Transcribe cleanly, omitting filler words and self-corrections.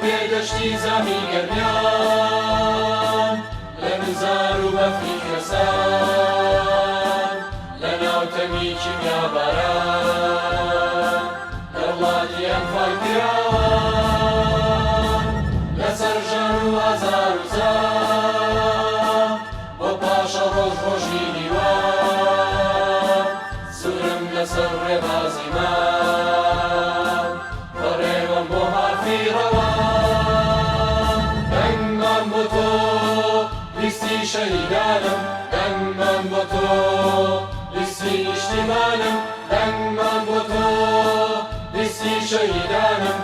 پێدەشتی زەمی گەرمیان لە نزار و بەفری کوێستان لە ناوتەمی کیمیا باران لە وڵاتی ئەنفال پیراوان لەسەر ژەن و ئازار و زار بۆ پاشە ڕۆژ ڕۆژی دیوان سوورم لەسەر ڕێبازی مام بەڕێوەم بۆ مافی ڕەوان دەنگمان بۆ تۆ لیستی شەهیدانم دەنگمان بۆ تۆ لیستی نیشتیمانم دەنگمان بۆ تۆ لیستی شەهیدانم